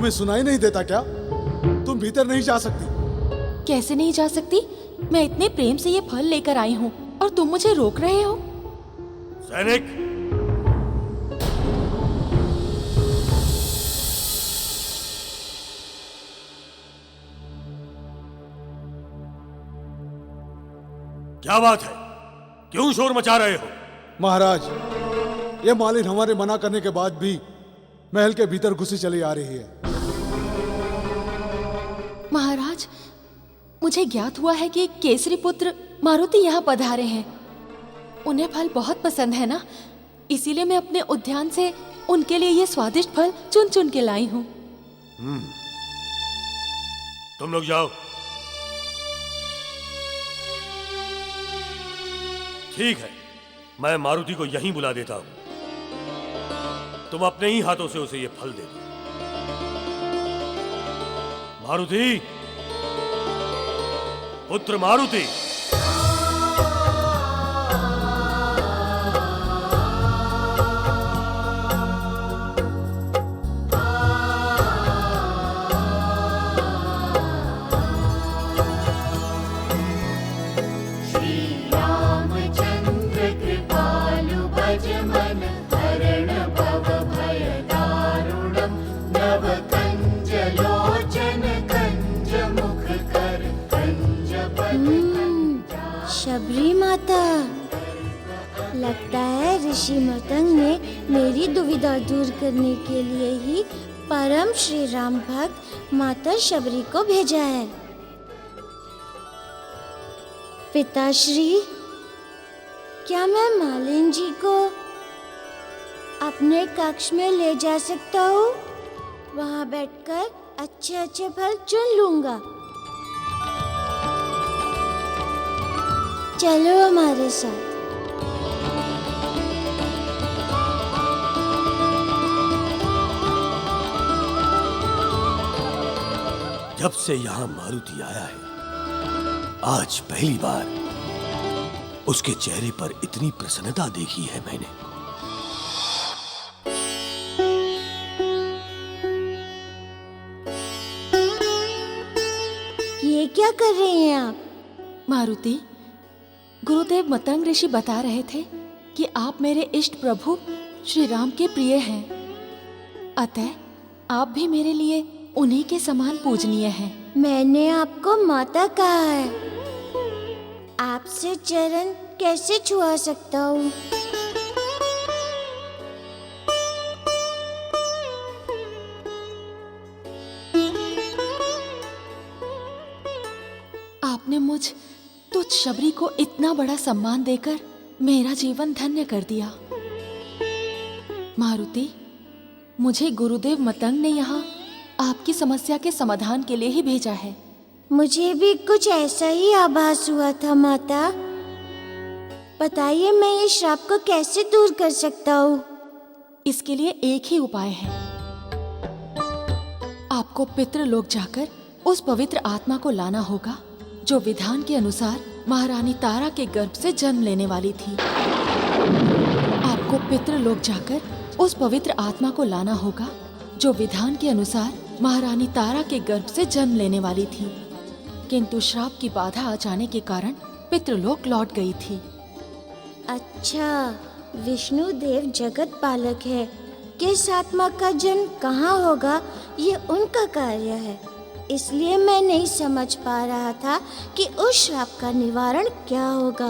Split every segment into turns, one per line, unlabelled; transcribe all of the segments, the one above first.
तुम्हें सुनाई नहीं देता क्या? तुम भीतर नहीं जा सकती।
कैसे नहीं जा सकती? मैं इतने प्रेम से ये फल लेकर आई हूँ और तुम मुझे रोक रहे हो।
सैनिक, क्या बात है? क्यों शोर मचा रहे हो?
महाराज, ये मालिन हमारे मना करने के बाद भी महल के भीतर घुसी चली आ रही है।
महाराज, मुझे ज्ञात हुआ है कि केसरी पुत्र मारुति यहाँ पधारे हैं। उन्हें फल बहुत पसंद है ना, इसीलिए मैं अपने उद्यान से उनके लिए ये स्वादिष्ट फल चुन चुन के लाई हूँ।
तुम लोग जाओ। ठीक है, मैं मारुति को यहीं बुला देता हूं। तुम अपने ही हाथों से उसे ये फल दे दो। मारुति, पुत्र मारुति।
शबरी माता, लगता है ऋषि मतंग ने मेरी दुविधा दूर करने के लिए ही परम श्री राम भक्त माता शबरी को भेजा है। पिताश्री, क्या मैं मालिन जी को अपने कक्ष में ले जा सकता हूँ? वहाँ बैठकर अच्छे अच्छे फल चुन लूंगा। चलो हमारे साथ।
जब से यहाँ मारुति आया है, आज पहली बार उसके चेहरे पर इतनी प्रसन्नता देखी है मैंने।
ये क्या कर रही हैं आप?
मारुति, गुरुदेव मतंग ऋषि बता रहे थे कि आप मेरे इष्ट प्रभु श्री राम के प्रिय हैं, अतः आप भी मेरे लिए उन्हीं के समान पूजनीय हैं।
मैंने आपको माता कहा है, आपसे चरण कैसे छुआ सकता हूँ?
आपने मुझ तुझ शबरी को इतना बड़ा सम्मान देकर मेरा जीवन धन्य कर दिया। मारुति, मुझे गुरुदेव मतंग ने यहाँ आपकी समस्या के समाधान के लिए ही भेजा है।
मुझे भी कुछ ऐसा ही आभास हुआ था माता। बताइए, मैं ये श्राप को कैसे दूर कर सकता हूँ?
इसके लिए एक ही उपाय है। आपको पितृलोक जाकर उस पवित्र आत्मा को लाना होगा जो विधान के अनुसार महारानी तारा के गर्भ से जन्म लेने वाली थी। आपको पितृलोक जाकर उस पवित्र आत्मा को लाना होगा जो विधान के अनुसार महारानी तारा के गर्भ से जन्म लेने वाली थी, किंतु श्राप की बाधा आ जाने के कारण पितृलोक लौट गई थी।
अच्छा, विष्णु देव जगत पालक है। किस आत्मा का जन्म कहाँ होगा, ये उनका कार्य है। इसलिए मैं नहीं समझ पा रहा था कि उस श्राप का निवारण क्या होगा।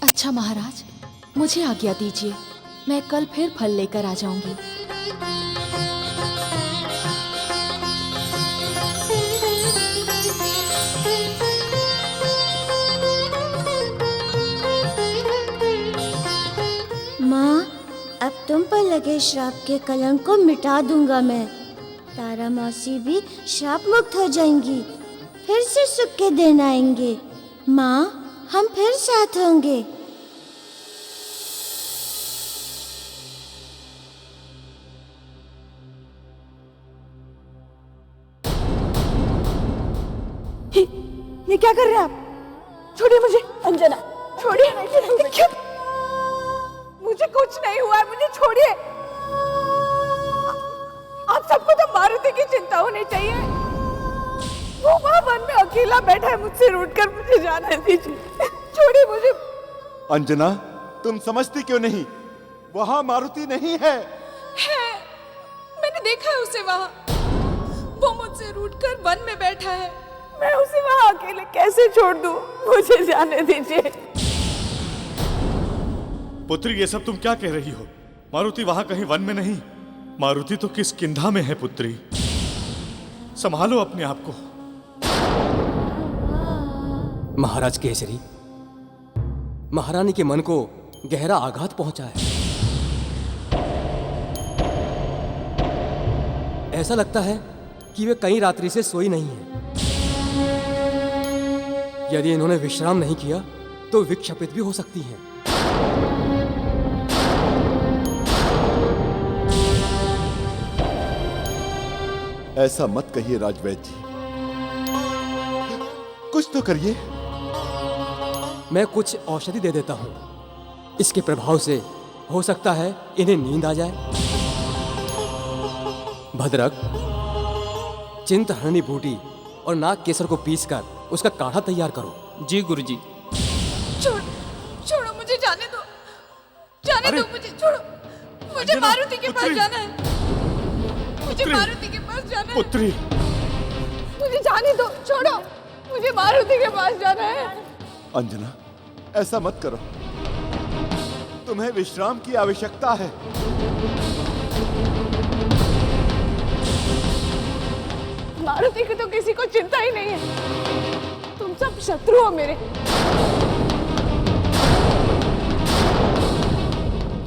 अच्छा महाराज, मुझे आज्ञा दीजिए, मैं कल फिर फल लेकर आ जाऊंगी।
माँ, अब तुम पर लगे श्राप के कलंक को मिटा दूंगा मैं। तारा मौसी भी श्राप मुक्त हो जाएंगी। फिर से सुख के दिन आएंगे। माँ, हम फिर साथ होंगे।
ये क्या कर रहे हैं आप? छोड़िए मुझे। अंजना छोड़िए। क्यों? मुझे कुछ नहीं हुआ है, मुझे छोड़िए। आप सबको तो मारुति की चिंता होनी चाहिए। वो वहाँ वन में अकेला बैठा है, मुझसे रूठकर मुझे जाने दीजिए। छोड़िए मुझे।
अंजना, तुम समझती क्यों नहीं? वहाँ मारुति नहीं है।
मैंने देखा है उसे वहाँ। वो मुझसे रूठकर वन में बैठा है।
मैं उसे वहाँ अकेले कैसे छोड़ दूँ? मुझे जाने दीजिए।
पुत्री, ये सब तुम क्या कह रही हो? मारुति वहां कहीं वन में नहीं। मारुति तो किष्किंधा में है पुत्री। संभालो अपने आप को।
महाराज केसरी, महारानी के मन को गहरा आघात पहुंचा है। ऐसा लगता है कि वे कई रात्रि से सोई नहीं है। यदि इन्होंने विश्राम नहीं किया तो विक्षेपित भी हो सकती हैं।
ऐसा मत कहिए राजवैद्य जी, कुछ तो करिए।
मैं कुछ औषधि दे देता हूं। इसके प्रभाव से हो सकता है इन्हें नींद आ जाए। भद्रक, चिंतहरणी बूटी और नाग केसर को पीसकर उसका काढ़ा तैयार करो।
जी गुरुजी।
छोड़ो मुझे, जाने दो। जाने दो मुझे, छोड़ो। मुझे मारुति के पास जाना है। मुझे मारुति के पास जाना है।
पुत्री,
मुझे जाने दो, छोड़ो। मुझे मारुति के पास जाना है।
अंजना, ऐसा मत करो। तुम्हें विश्राम की आवश्यकता है।
मारुति की तो किसी को चिंता ही नहीं है। तुम सब शत्रु हो मेरे।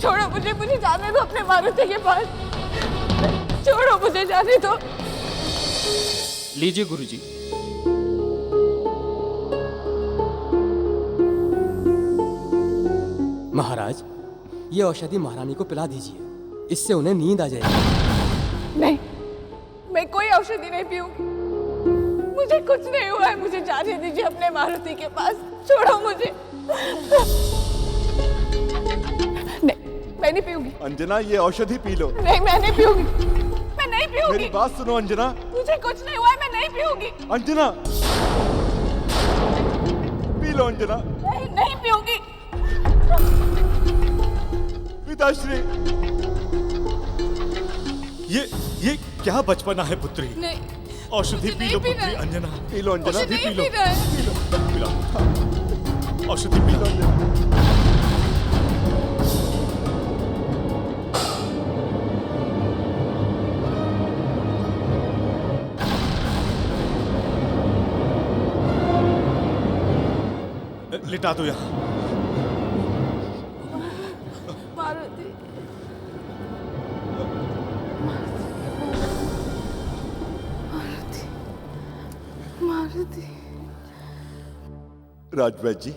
छोड़ो मुझे, मुझे जाने दो अपने मारुति के पास। छोड़ो मुझे, जाने दो।
लीजिए गुरुजी।
महाराज, ये औषधि महारानी को पिला दीजिए। इससे उन्हें नींद आ जाएगी।
नहीं, मैं कोई औषधि नहीं पीऊंगी। मुझे कुछ नहीं हुआ है, मुझे जाने दीजिए अपने मारुति के पास। छोड़ो मुझे। नहीं, मैं नहीं पीऊंगी।
अंजना, ये औषधि पी लो।
नहीं, मैं नहीं पीऊंगी। मैं नहीं पीऊंगी।
मेरी बात सुनो अंजना।
मुझे कुछ नहीं हुआ है, मैं नहीं पीऊंगी।
Anjana, P low Anjana.
नहीं, नहीं पीऊंगी।
पिताश्री,
ये क्या बचपना है पुत्री?
नहीं,
औषधि पी लो पुत्री। Anjana,
P low Anjana.
औषधि पी लो।
पी रहा है।
P low. औषधि पी लो। लिटा दो यहाँ।
मारुति, मारुति।
राजवैद्य जी,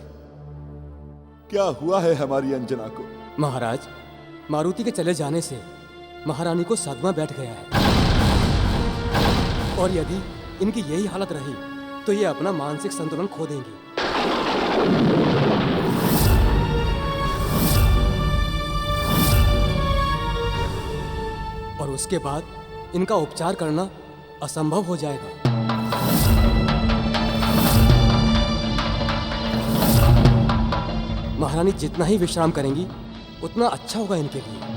क्या हुआ है हमारी अंजना को?
महाराज, मारुति के चले जाने से महारानी को सदमा बैठ गया है। और यदि इनकी यही हालत रही तो ये अपना मानसिक संतुलन खो देंगी। और उसके बाद इनका उपचार करना असंभव हो जाएगा। महारानी जितना ही विश्राम करेंगी उतना अच्छा होगा इनके लिए।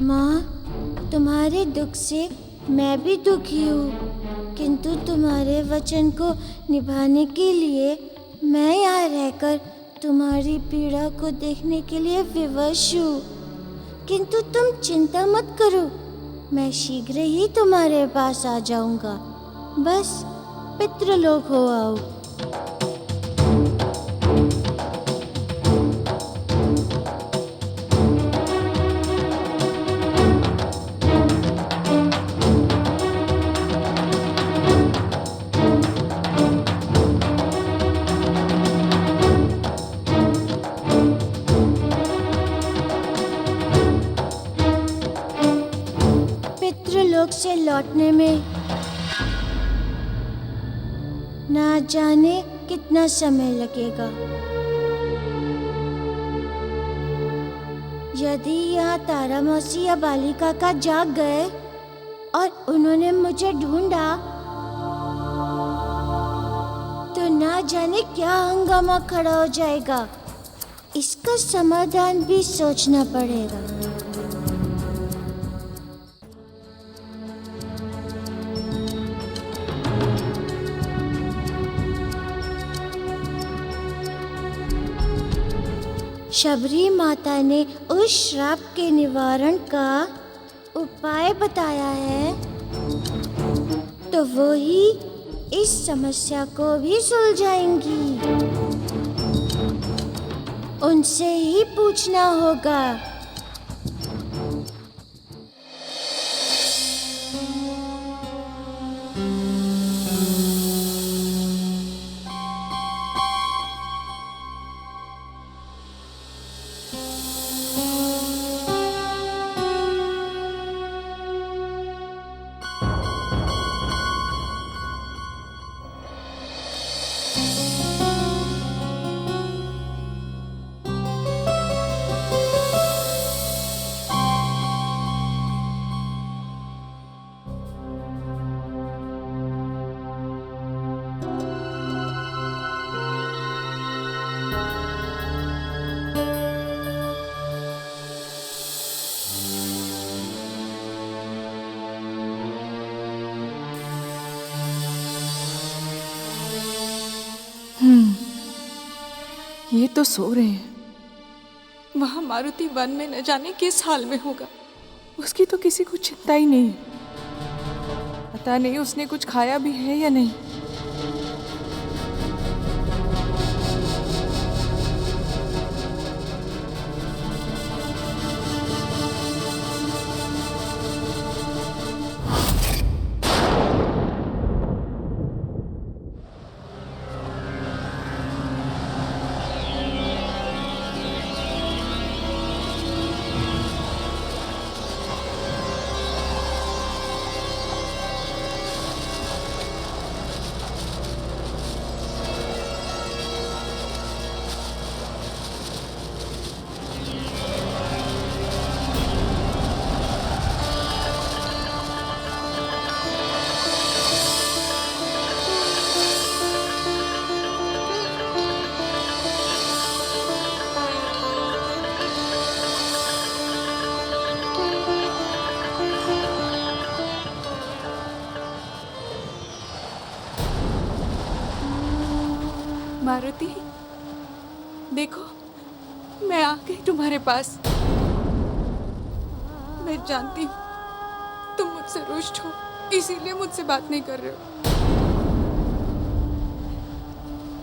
माँ, तुम्हारे दुख से मैं भी दुखी हूँ, किंतु तुम्हारे वचन को निभाने के लिए मैं यहाँ रहकर तुम्हारी पीड़ा को देखने के लिए विवश हूँ। किंतु तुम चिंता मत करो, मैं शीघ्र ही तुम्हारे पास आ जाऊंगा। बस पितृलोक हो आओ। पितृलोक से लौटने में ना जाने कितना समय लगेगा। यदि यहाँ तारा मौसी या बाली काका जाग गए और उन्होंने मुझे ढूंढा तो ना जाने क्या हंगामा खड़ा हो जाएगा। इसका समाधान भी सोचना पड़ेगा। शबरी माता ने उस श्राप के निवारण का उपाय बताया है, तो वो ही इस समस्या को भी सुलझाएंगी। उनसे ही पूछना होगा।
ये तो सो रहे हैं। वहां मारुति वन में न जाने किस हाल में होगा। उसकी तो किसी को चिंता ही नहीं। पता नहीं उसने कुछ खाया भी है या नहीं। मारुति, देखो मैं आ गई तुम्हारे पास। मैं जानती हूँ तुम मुझसे रुष्ट हो, इसीलिए मुझसे बात नहीं कर रहे हो।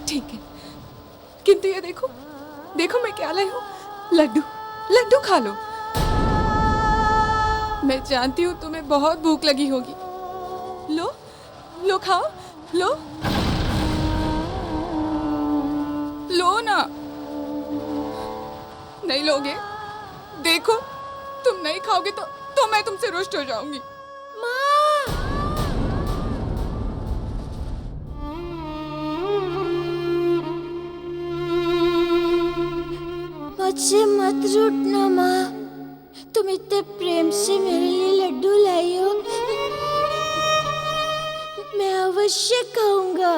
ठीक है, किंतु ये देखो, देखो मैं क्या लाई हूँ। लड्डू, लड्डू खा लो। मैं जानती हूँ तुम्हें बहुत भूख लगी होगी। लो, लो खाओ, लो, लो ना। नहीं लोगे? देखो, तुम नहीं खाओगे तो मैं तुमसे रुष्ट हो जाऊंगी।
मुझसे मत रूठना माँ। तुम इतने प्रेम से मेरे लिए लड्डू लाई हो, मैं अवश्य खाऊंगा।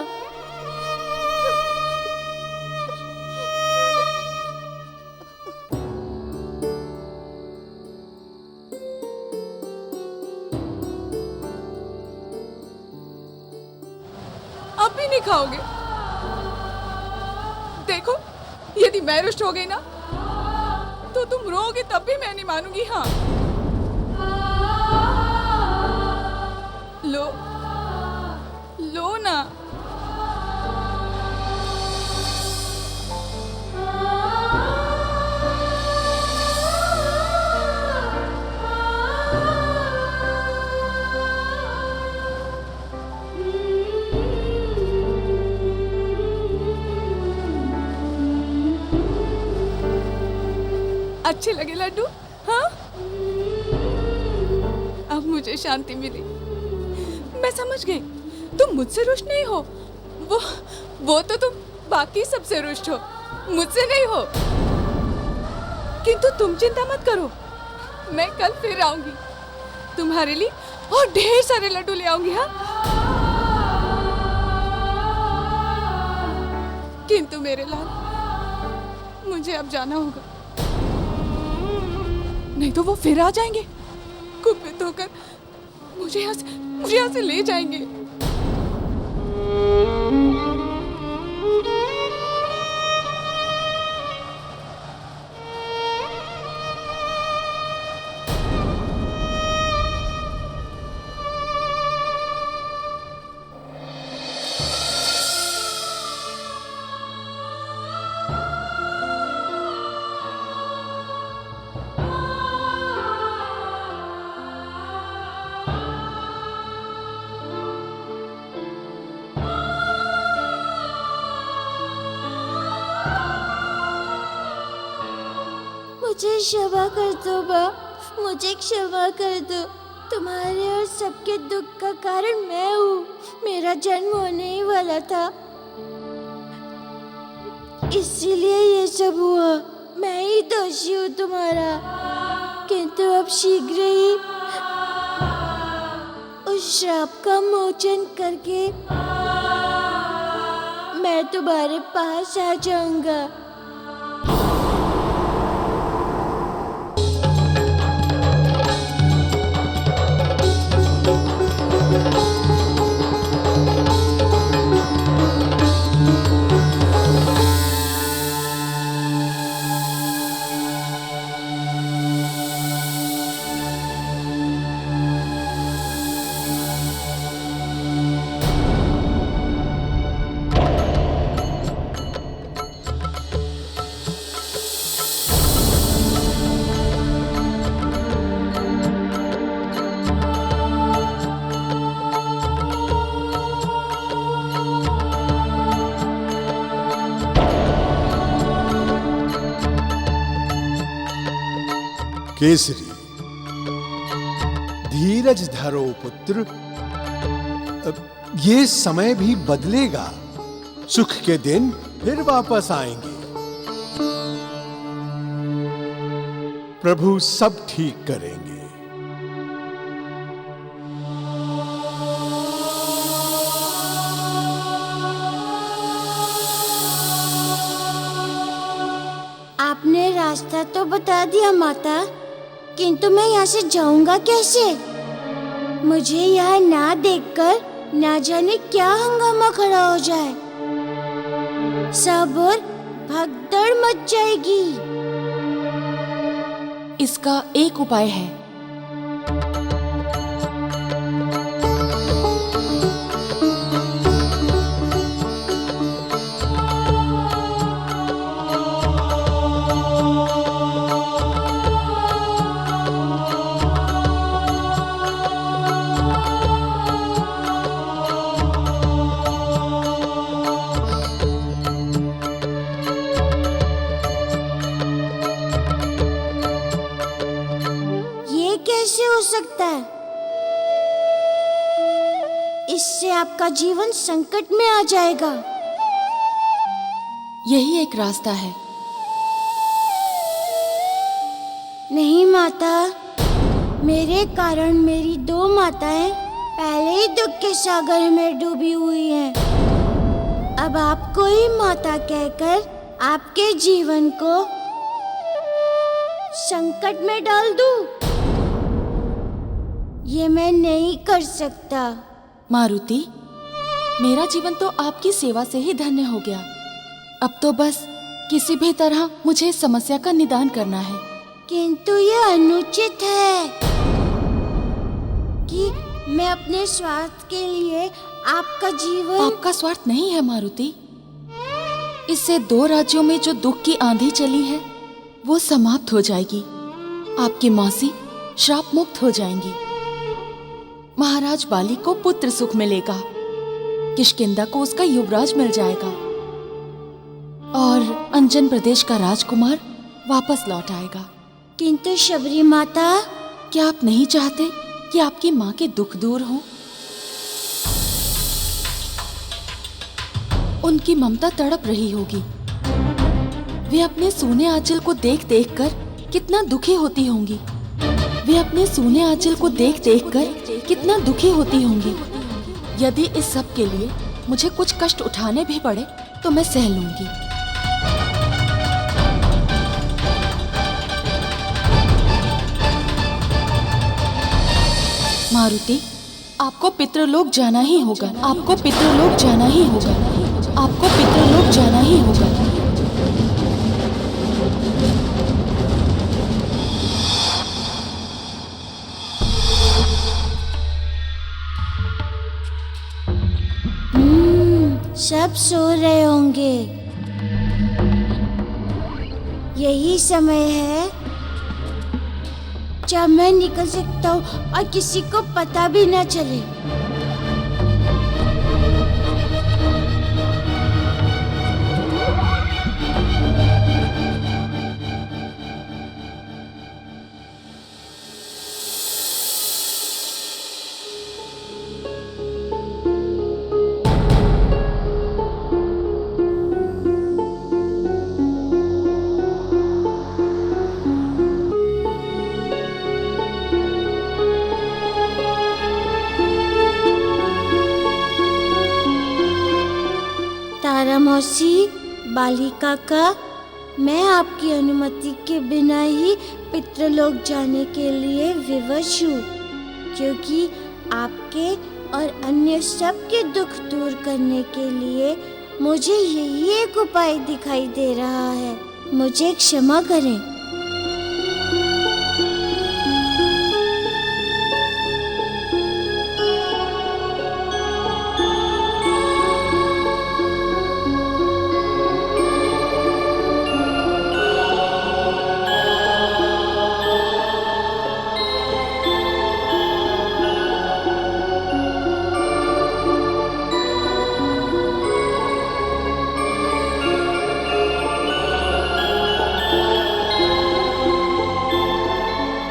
नहीं खाओगे? देखो, यदि मैं रुष्ट हो गई ना तो तुम रोगे तब भी मैं नहीं मानूंगी। हाँ, लो लो ना। अच्छे लगे लड्डू? हाँ, अब मुझे शांति मिली। मैं समझ गई, तुम मुझसे रुष्ट नहीं हो। वो तो तुम बाकी सबसे रुष्ट हो, मुझसे नहीं हो। किंतु तुम चिंता मत करो, मैं कल फिर आऊंगी तुम्हारे लिए और ढेर सारे लड्डू ले आऊंगी। हाँ, किंतु मेरे लाल, मुझे अब जाना होगा, नहीं तो वो फिर आ जाएंगे, कुपित होकर मुझे यहाँ से ले जाएंगे।
मुझे क्षमा कर दो माँ, मुझे क्षमा कर दो। तुम्हारे और सबके दुख का कारण मैं हूँ। मेरा जन्म होने ही वाला था, इसीलिए ये सब हुआ। मैं ही दोषी हूँ तुम्हारा, किंतु अब शीघ्र ही उस श्राप का मोचन करके मैं तुम्हारे पास आ जाऊंगा।
केसरी, धीरज धरो पुत्र, ये समय भी बदलेगा, सुख के दिन फिर वापस आएंगे। प्रभु सब ठीक करेंगे।
आपने रास्ता तो बता दिया माता, किंतु मैं यहाँ से जाऊंगा कैसे? मुझे यहाँ ना देखकर ना जाने क्या हंगामा खड़ा हो जाए, सब और भगदड़ मच जाएगी।
इसका एक उपाय है।
कैसे हो सकता है? इससे आपका जीवन संकट में आ जाएगा।
यही एक रास्ता है।
नहीं माता, मेरे कारण मेरी 2 माताएं पहले ही दुख के सागर में डूबी हुई हैं। अब आपको ही माता कहकर आपके जीवन को संकट में डाल दूं? ये मैं नहीं कर सकता।
मारुति, मेरा जीवन तो आपकी सेवा से ही धन्य हो गया। अब तो बस किसी भी तरह मुझे इस समस्या का निदान करना है।
किंतु यह अनुचित है कि मैं अपने स्वार्थ के लिए आपका जीवन।
आपका स्वार्थ नहीं है मारुति। इससे 2 राज्यों में जो दुख की आंधी चली है वो समाप्त हो जाएगी। आपकी मौसी श्राप मुक्त हो जाएंगी। महाराज बाली को पुत्र सुख मिलेगा। किष्किंधा को उसका युवराज मिल जाएगा और अंजन प्रदेश का राजकुमार वापस लौट आएगा।
किंतु शबरी माता,
क्या आप नहीं चाहते कि आपकी माँ के दुख दूर हो? उनकी ममता तड़प रही होगी। वे अपने सोने आंचल को देख देख कर कितना दुखी होती होंगी। वे अपने सोने आंचल को देख देख कर कितना दुखी होती होंगी। यदि इस सब के लिए मुझे कुछ कष्ट उठाने भी पड़े तो मैं सह लूंगी। मारुति, आपको पितृलोक जाना ही होगा। आपको पितृलोक जाना ही होगा। आपको पितृलोक जाना ही होगा।
सब सो रहे होंगे। यही समय है जब मैं निकल सकता हूँ और किसी को पता भी न चले। तारा मौसी, बाली काका, मैं आपकी अनुमति के बिना ही पितृलोक जाने के लिए विवश हूँ, क्योंकि आपके और अन्य सबके दुख दूर करने के लिए मुझे यही एक उपाय दिखाई दे रहा है। मुझे क्षमा करें।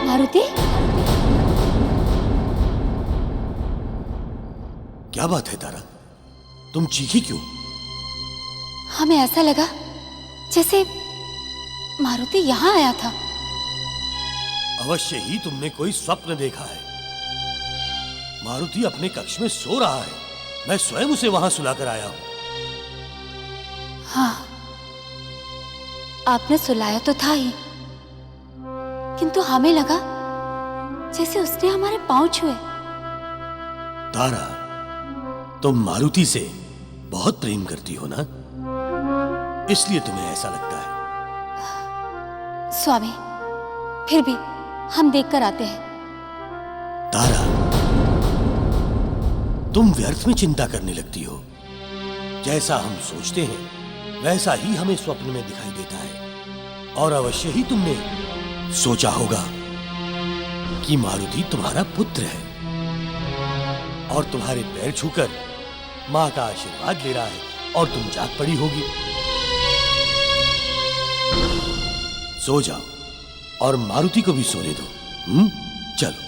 मारुति,
क्या बात है तारा, तुम चीखी क्यों?
हमें ऐसा लगा जैसे मारुति यहाँ आया था।
अवश्य ही तुमने कोई स्वप्न देखा है। मारुति अपने कक्ष में सो रहा है। मैं स्वयं उसे वहां सुलाकर आया हूं।
हाँ, आपने सुलाया तो था ही, किंतु हमें लगा जैसे उसने हमारे पांव छुए।
तारा, तुम मारुति से बहुत प्रेम करती हो ना, इसलिए तुम्हें ऐसा लगता है।
स्वामी, फिर भी हम देखकर आते हैं।
तारा, तुम व्यर्थ में चिंता करने लगती हो। जैसा हम सोचते हैं वैसा ही हमें स्वप्न में दिखाई देता है। और अवश्य ही तुमने सोचा होगा कि मारुति तुम्हारा पुत्र है और तुम्हारे पैर छूकर मां का आशीर्वाद ले रहा है और तुम जाग पड़ी होगी। सो जाओ और मारुति को भी सोने दो। चलो।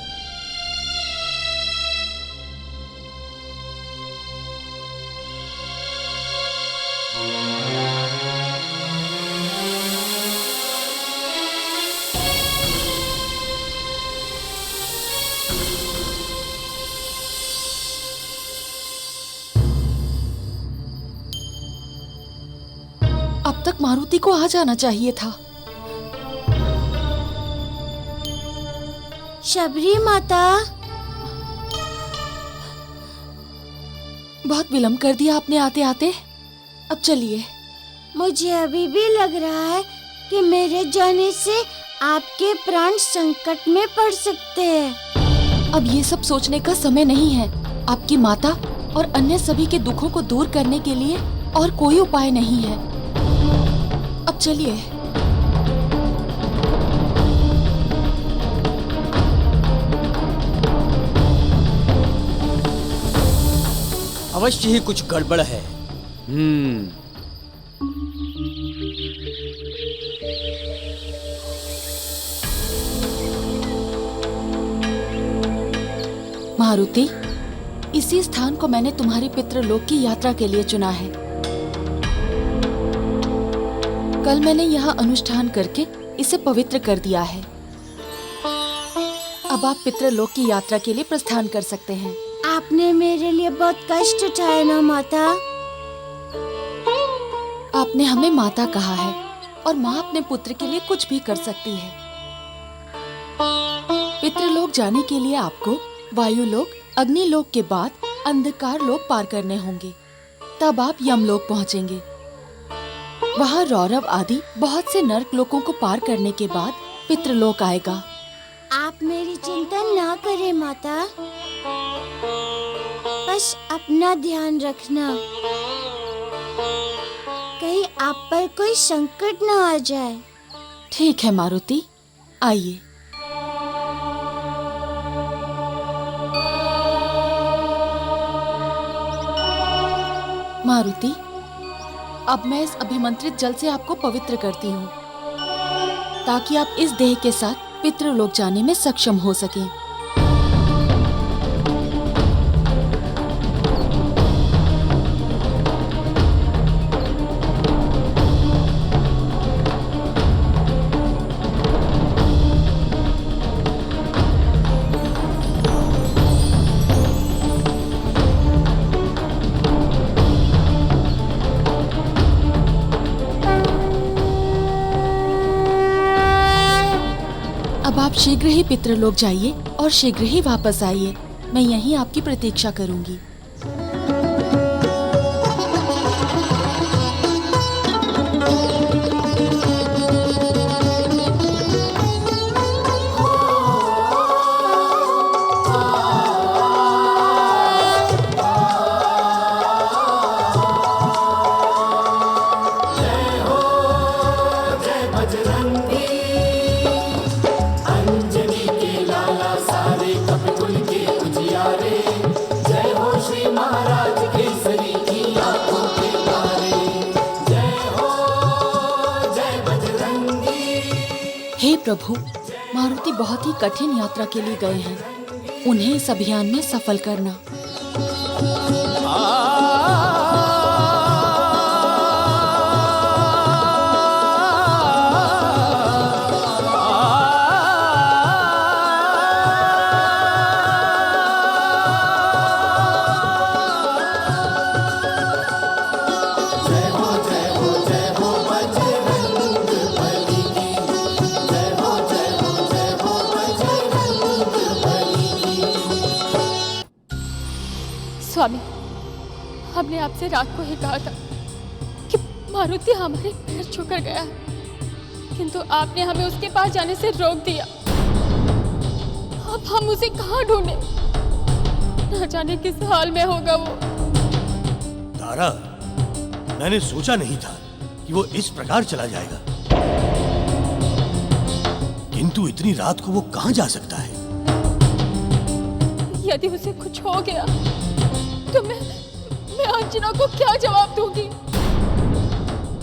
अब तक मारुति को आ जाना चाहिए था।
शबरी माता,
बहुत विलम्ब कर दिया आपने आते आते। अब चलिए।
मुझे अभी भी लग रहा है कि मेरे जाने से आपके प्राण संकट में पड़ सकते हैं।
अब ये सब सोचने का समय नहीं है। आपकी माता और अन्य सभी के दुखों को दूर करने के लिए और कोई उपाय नहीं है। अब चलिए।
अवश्य ही कुछ गड़बड़ है।
मारुति, इसी स्थान को मैंने तुम्हारी पितृलोक की यात्रा के लिए चुना है। कल मैंने यहाँ अनुष्ठान करके इसे पवित्र कर दिया है। अब आप पितृलोक की यात्रा के लिए प्रस्थान कर सकते हैं।
आपने मेरे लिए बहुत कष्ट उठाए ना माता।
आपने हमें माता कहा है और माँ अपने पुत्र के लिए कुछ भी कर सकती है। पितृलोक जाने के लिए आपको वायुलोक, अग्निलोक के बाद अंधकार लोक पार करने होंगे। तब आप यमलोक पहुँचेंगे। वहाँ रौरव आदि बहुत से नरक लोकों को पार करने के बाद पितृलोक आएगा।
आप मेरी चिंता ना करें माता, बस अपना ध्यान रखना, कहीं आप पर कोई संकट ना आ जाए।
ठीक है मारुति, आइए। मारुति, अब मैं इस अभिमंत्रित जल से आपको पवित्र करती हूँ ताकि आप इस देह के साथ पितृलोक जाने में सक्षम हो सकें। अब आप शीघ्र ही पितृलोक जाइए और शीघ्र ही वापस आइए। मैं यहीं आपकी प्रतीक्षा करूंगी। हे प्रभु, मारुति बहुत ही कठिन यात्रा के लिए गए हैं। उन्हें इस अभियान में सफल करना।
स्वामी, हमने आपसे रात को ही कहा था कि मारुति हमारे पैर छूकर गया है, किंतु आपने हमें उसके पास जाने से रोक दिया। अब हम उसे कहाँ ढूंढें? न जाने किस हाल में होगा वो।
तारा, मैंने सोचा नहीं था कि वो इस प्रकार चला जाएगा, किंतु इतनी रात को वो कहाँ जा सकता है?
यदि उसे कुछ हो गया तो मैं अंजना को क्या जवाब दूंगी?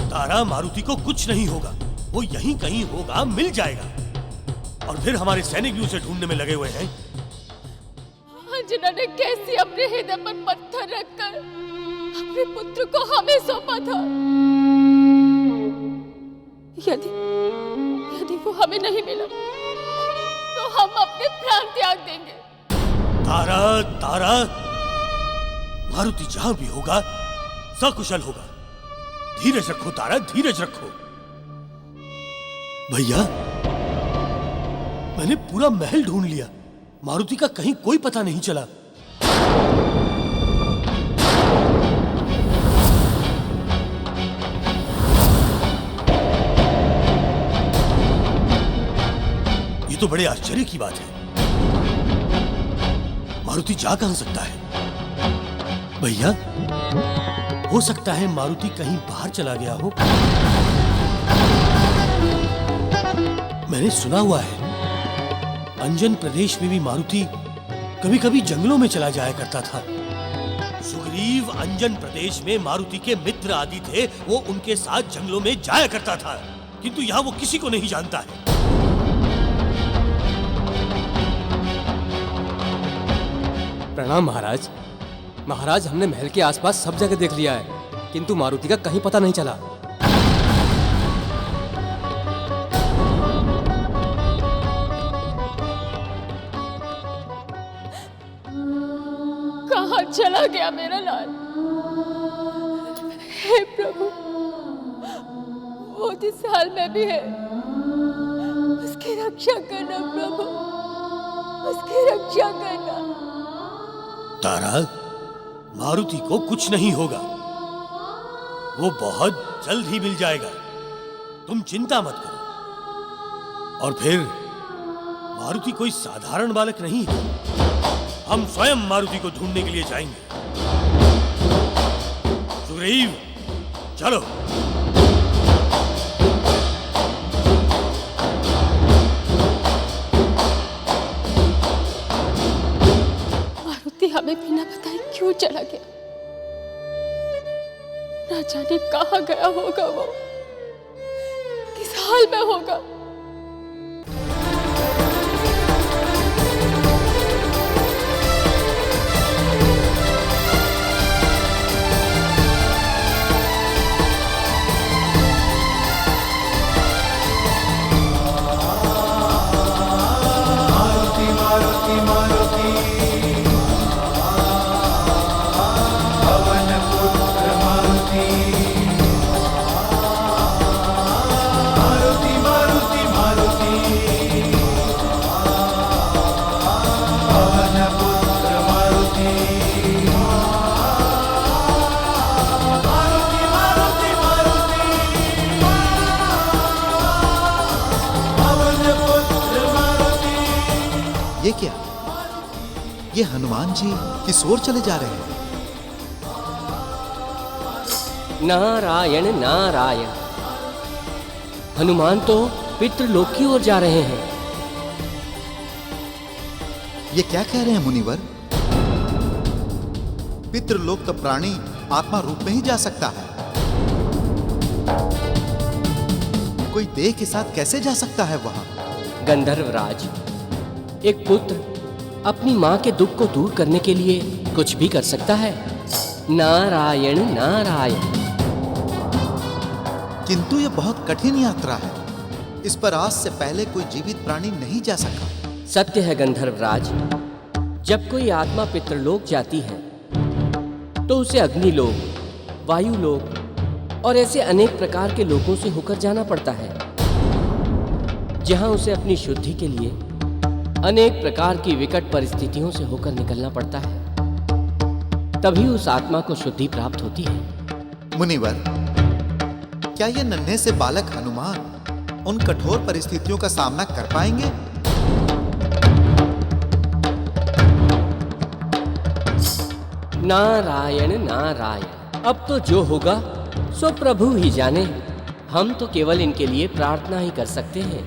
तारा, मारुति को कुछ नहीं होगा, वो यहीं कहीं होगा, मिल जाएगा। और फिर हमारे सैनिक भी उसे ढूंढने में लगे हुए हैं।
अंजना ने कैसे अपने हृदय पर पत्थर रखकर अपने पुत्र को हमें सौंपा था। यदि वो हमें नहीं मिला तो हम अपने प्राण त्याग देंगे।
तारा, तारा, मारुति जहां भी होगा सकुशल होगा। धीरज रखो तारा, धीरज रखो। भैया, मैंने पूरा महल ढूंढ लिया, मारुति का कहीं कोई पता नहीं चला। तो बड़े आश्चर्य की बात है। मारुति जा कहां सकता है? भैया, हो सकता है मारुति कहीं बाहर चला गया हो। मैंने सुना हुआ है अंजन प्रदेश में भी मारुति कभी कभी जंगलों में चला जाया करता था। सुग्रीव अंजन प्रदेश में मारुति के मित्र आदि थे, वो उनके साथ जंगलों में जाया करता था, किंतु यहाँ वो किसी को नहीं जानता है।
प्रणाम महाराज। महाराज, हमने महल के आसपास सब जगह देख लिया है, किंतु मारुति का कहीं पता नहीं चला।
कहाँ चला गया मेरा लाल? हे प्रभु, वो जिस हाल में भी है, उसकी रक्षा करना प्रभु, उसकी रक्षा करना।
तारा, मारुति को कुछ नहीं होगा, वो बहुत जल्द ही मिल जाएगा, तुम चिंता मत करो। और फिर मारुति कोई साधारण बालक नहीं है, हम स्वयं मारुति को ढूंढने के लिए जाएंगे। सुग्रीव, चलो।
मारुति हमें बिना बताए क्यों चला गया? ना जाने कहाँ गया होगा वो, किस हाल में होगा।
ये क्या? ये हनुमान जी किस ओर चले जा रहे हैं?
नारायण नारायण। हनुमान तो पितृलोक की ओर जा रहे हैं।
ये क्या कह रहे हैं मुनिवर? पितृलोक का प्राणी आत्मा रूप में ही जा सकता है, कोई देह के साथ कैसे जा सकता है वहां?
गंधर्वराज, एक पुत्र अपनी माँ के दुख को दूर करने के लिए कुछ भी कर सकता है। नारायण नारायण।
किंतु यह बहुत कठिन यात्रा है, इस पर आज से पहले कोई जीवित प्राणी नहीं जा सका।
सत्य है गंधर्वराज, जब कोई आत्मा पितृलोक जाती है तो उसे अग्निलोक, वायुलोक और ऐसे अनेक प्रकार के लोकों से होकर जाना पड़ता है, जहां उसे अपनी शुद्धि के लिए अनेक प्रकार की विकट परिस्थितियों से होकर निकलना पड़ता है, तभी उस आत्मा को शुद्धि प्राप्त होती है।
मुनिवर, क्या ये नन्हे से बालक हनुमान उन कठोर परिस्थितियों का सामना कर पाएंगे?
नारायण नारायण। अब तो जो होगा सो प्रभु ही जाने, हम तो केवल इनके लिए प्रार्थना ही कर सकते हैं।